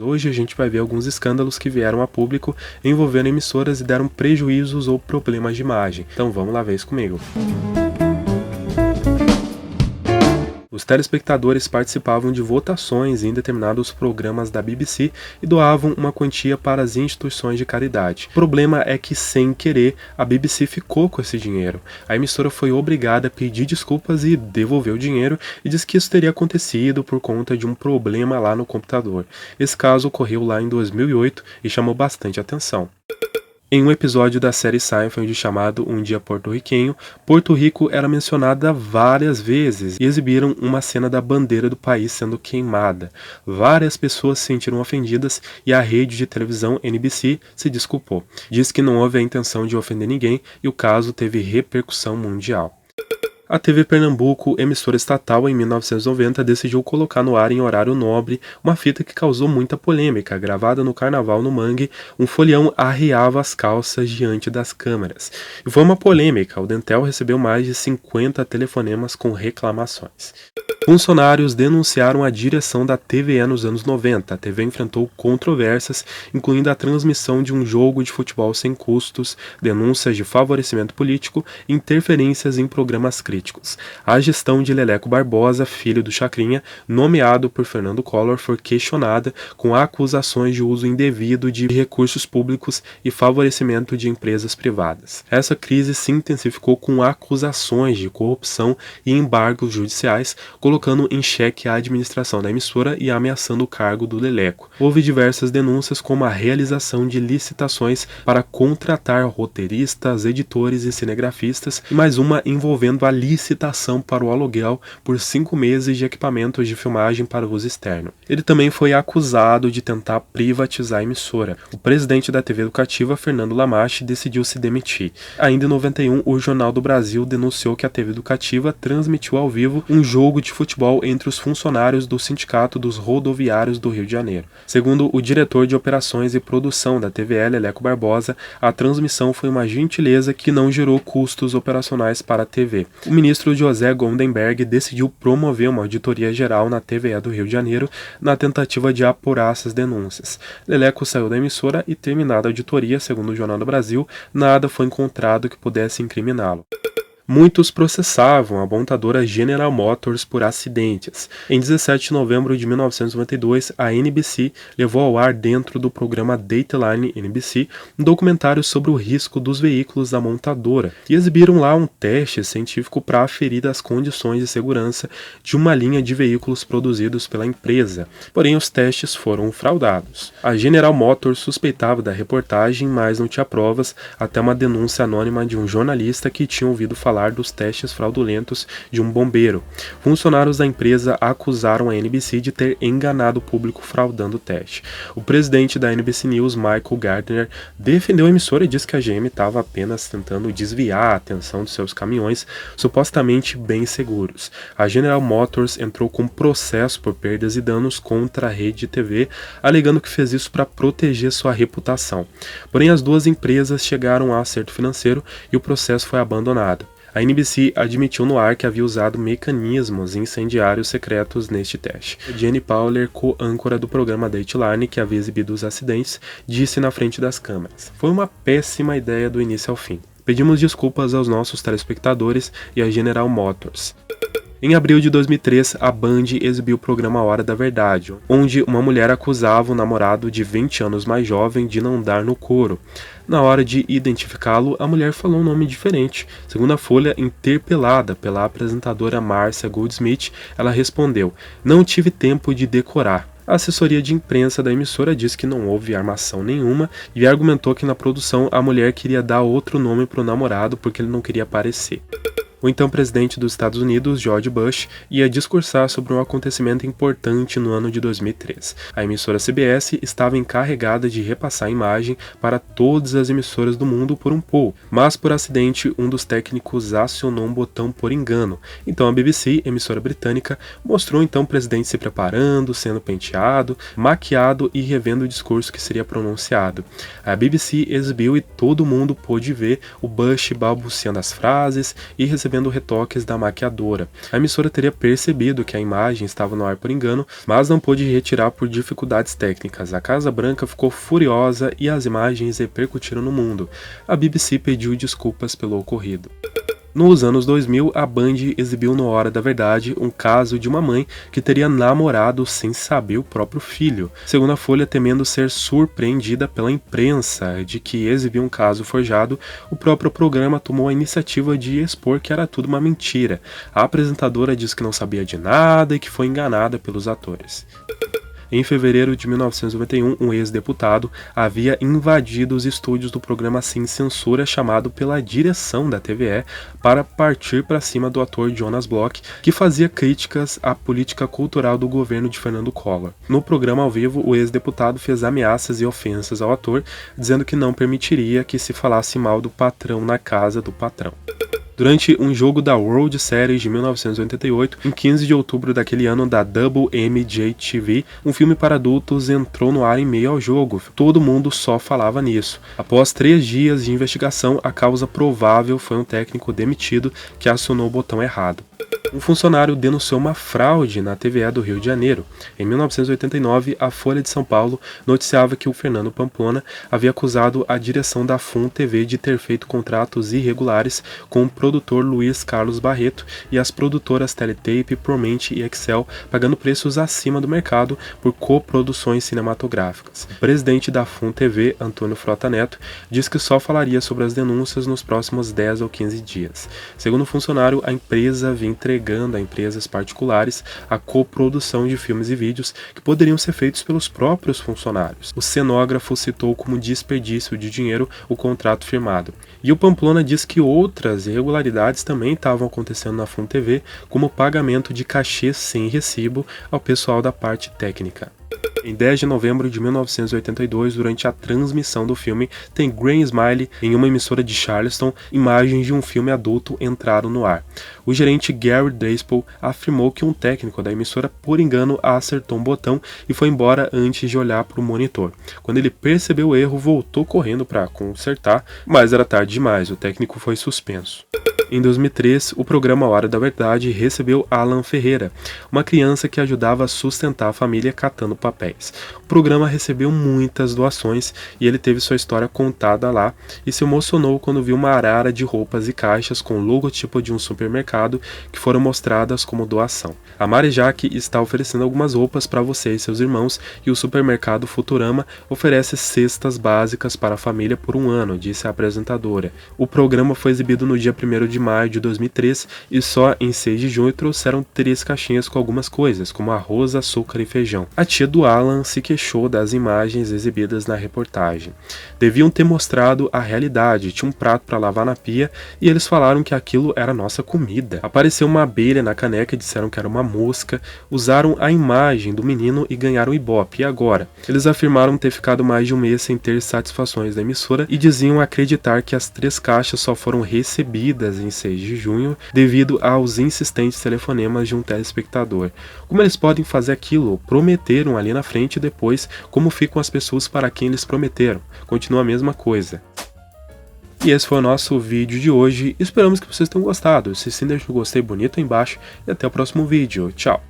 Hoje a gente vai ver alguns escândalos que vieram a público envolvendo emissoras e deram prejuízos ou problemas de imagem. Então vamos lá ver isso comigo. Os telespectadores participavam de votações em determinados programas da BBC e doavam uma quantia para as instituições de caridade. O problema é que, sem querer, a BBC ficou com esse dinheiro. A emissora foi obrigada a pedir desculpas e devolver o dinheiro e diz que isso teria acontecido por conta de um problema lá no computador. Esse caso ocorreu lá em 2008 e chamou bastante atenção. Em um episódio da série Seinfeld chamado Um Dia Porto-Riquenho, Porto Rico era mencionada várias vezes e exibiram uma cena da bandeira do país sendo queimada. Várias pessoas se sentiram ofendidas e a rede de televisão NBC se desculpou. Diz que não houve a intenção de ofender ninguém e o caso teve repercussão mundial. A TV Pernambuco, emissora estatal em 1990, decidiu colocar no ar em horário nobre uma fita que causou muita polêmica. Gravada no Carnaval no Mangue, um folião arriava as calças diante das câmeras. E foi uma polêmica, o Dentel recebeu mais de 50 telefonemas com reclamações. Funcionários denunciaram a direção da TVE nos anos 90. A TV enfrentou controvérsias, incluindo a transmissão de um jogo de futebol sem custos, denúncias de favorecimento político e interferências em programas críticos. A gestão de Leleco Barbosa, filho do Chacrinha, nomeado por Fernando Collor, foi questionada com acusações de uso indevido de recursos públicos e favorecimento de empresas privadas. Essa crise se intensificou com acusações de corrupção e embargos judiciais, colocando em xeque a administração da emissora e ameaçando o cargo do Leleco. Houve diversas denúncias, como a realização de licitações para contratar roteiristas, editores e cinegrafistas, e mais uma envolvendo a licitação para o aluguel por 5 meses de equipamentos de filmagem para uso externo. Ele também foi acusado de tentar privatizar a emissora. O presidente da TV Educativa, Fernando Lamache, decidiu se demitir. Ainda em 91, o Jornal do Brasil denunciou que a TV Educativa transmitiu ao vivo um jogo de futebol entre os funcionários do Sindicato dos Rodoviários do Rio de Janeiro. Segundo o diretor de operações e produção da TVE, Leleco Barbosa, a transmissão foi uma gentileza que não gerou custos operacionais para a TV. O ministro José Gondenberg decidiu promover uma auditoria geral na TVE do Rio de Janeiro na tentativa de apurar essas denúncias. Leleco saiu da emissora e, terminada a auditoria, segundo o Jornal do Brasil, nada foi encontrado que pudesse incriminá-lo. Muitos processavam a montadora General Motors por acidentes. Em 17 de novembro de 1992, a NBC levou ao ar, dentro do programa Dateline NBC, um documentário sobre o risco dos veículos da montadora, e exibiram lá um teste científico para aferir as condições de segurança de uma linha de veículos produzidos pela empresa. Porém, os testes foram fraudados. A General Motors suspeitava da reportagem, mas não tinha provas, até uma denúncia anônima de um jornalista que tinha ouvido falar dos testes fraudulentos de um bombeiro. Funcionários da empresa acusaram a NBC de ter enganado o público fraudando o teste. O presidente da NBC News, Michael Gardner, defendeu a emissora e disse que a GM estava apenas tentando desviar a atenção de seus caminhões supostamente bem seguros. A General Motors entrou com processo por perdas e danos contra a rede de TV, alegando que fez isso para proteger sua reputação. Porém, as duas empresas chegaram a acerto financeiro e o processo foi abandonado. A NBC admitiu no ar que havia usado mecanismos incendiários secretos neste teste. Jenny Powler, co-âncora do programa Dateline, que havia exibido os acidentes, disse na frente das câmeras: "Foi uma péssima ideia do início ao fim. Pedimos desculpas aos nossos telespectadores e à General Motors." Em abril de 2003, a Band exibiu o programa Hora da Verdade, onde uma mulher acusava o namorado de 20 anos mais jovem de não dar no couro. Na hora de identificá-lo, a mulher falou um nome diferente. Segundo a Folha, interpelada pela apresentadora Márcia Goldsmith, ela respondeu: "Não tive tempo de decorar." A assessoria de imprensa da emissora disse que não houve armação nenhuma e argumentou que na produção a mulher queria dar outro nome para o namorado porque ele não queria aparecer. O então presidente dos Estados Unidos, George Bush, ia discursar sobre um acontecimento importante no ano de 2003. A emissora CBS estava encarregada de repassar a imagem para todas as emissoras do mundo por um pool, mas por acidente um dos técnicos acionou um botão por engano. Então a BBC, emissora britânica, mostrou então o presidente se preparando, sendo penteado, maquiado e revendo o discurso que seria pronunciado. A BBC exibiu e todo mundo pôde ver o Bush balbuciando as frases e recebendo recebendo retoques da maquiadora. A emissora teria percebido que a imagem estava no ar por engano, mas não pôde retirar por dificuldades técnicas. A Casa Branca ficou furiosa e as imagens repercutiram no mundo. A BBC pediu desculpas pelo ocorrido. Nos anos 2000, a Band exibiu no Hora da Verdade um caso de uma mãe que teria namorado sem saber o próprio filho. Segundo a Folha, temendo ser surpreendida pela imprensa de que exibia um caso forjado, o próprio programa tomou a iniciativa de expor que era tudo uma mentira. A apresentadora disse que não sabia de nada e que foi enganada pelos atores. Em fevereiro de 1991, um ex-deputado havia invadido os estúdios do programa Sem Censura, chamado pela direção da TVE, para partir para cima do ator Jonas Bloch, que fazia críticas à política cultural do governo de Fernando Collor. No programa ao vivo, o ex-deputado fez ameaças e ofensas ao ator, dizendo que não permitiria que se falasse mal do patrão na casa do patrão. Durante um jogo da World Series de 1988, em 15 de outubro daquele ano da WMJ-TV, um filme para adultos entrou no ar em meio ao jogo. Todo mundo só falava nisso. Após 3 dias de investigação, a causa provável foi um técnico demitido que acionou o botão errado. Um funcionário denunciou uma fraude na TVE do Rio de Janeiro. Em 1989, a Folha de São Paulo noticiava que o Fernando Pamplona havia acusado a direção da FUN TV de ter feito contratos irregulares com o produtor Luiz Carlos Barreto e as produtoras Teletape, Promente e Excel, pagando preços acima do mercado por coproduções cinematográficas. O presidente da FUN TV, Antônio Frota Neto, disse que só falaria sobre as denúncias nos próximos 10 ou 15 dias. Segundo o funcionário, a empresa vinha entregando a empresas particulares a coprodução de filmes e vídeos que poderiam ser feitos pelos próprios funcionários. O cenógrafo citou como desperdício de dinheiro o contrato firmado. E o Pamplona diz que outras irregularidades também estavam acontecendo na FUN TV, como o pagamento de cachê sem recibo ao pessoal da parte técnica. Em 10 de novembro de 1982, durante a transmissão do filme Tem Graham Smiley em uma emissora de Charleston, imagens de um filme adulto entraram no ar. O gerente Gary Driscoll afirmou que um técnico da emissora, por engano, acertou um botão e foi embora antes de olhar para o monitor. Quando ele percebeu o erro, voltou correndo para consertar, mas era tarde demais, o técnico foi suspenso. Em 2003, o programa Hora da Verdade recebeu Alan Ferreira, uma criança que ajudava a sustentar a família catando papéis. O programa recebeu muitas doações e ele teve sua história contada lá e se emocionou quando viu uma arara de roupas e caixas com o logotipo de um supermercado que foram mostradas como doação. A Mari Jaque está oferecendo algumas roupas para você e seus irmãos e o supermercado Futurama oferece cestas básicas para a família por 1 ano, disse a apresentadora. O programa foi exibido no dia 1º de maio de 2003 e só em 6 de junho trouxeram 3 caixinhas com algumas coisas, como arroz, açúcar e feijão. A tia do Alan se queixou das imagens exibidas na reportagem. Deviam ter mostrado a realidade, tinha um prato para lavar na pia e eles falaram que aquilo era nossa comida. Apareceu uma abelha na caneca e disseram que era uma mosca, usaram a imagem do menino e ganharam ibope. E agora? Eles afirmaram ter ficado mais de 1 mês sem ter satisfações da emissora e diziam acreditar que as 3 caixas só foram recebidas em 6 de junho devido aos insistentes telefonemas de um telespectador. Como eles podem fazer aquilo? Prometeram ali na frente e depois como ficam as pessoas para quem eles prometeram? Continua a mesma coisa. E esse foi o nosso vídeo de hoje, esperamos que vocês tenham gostado. Se sim, deixa o gostei bonito aí embaixo e até o próximo vídeo. Tchau!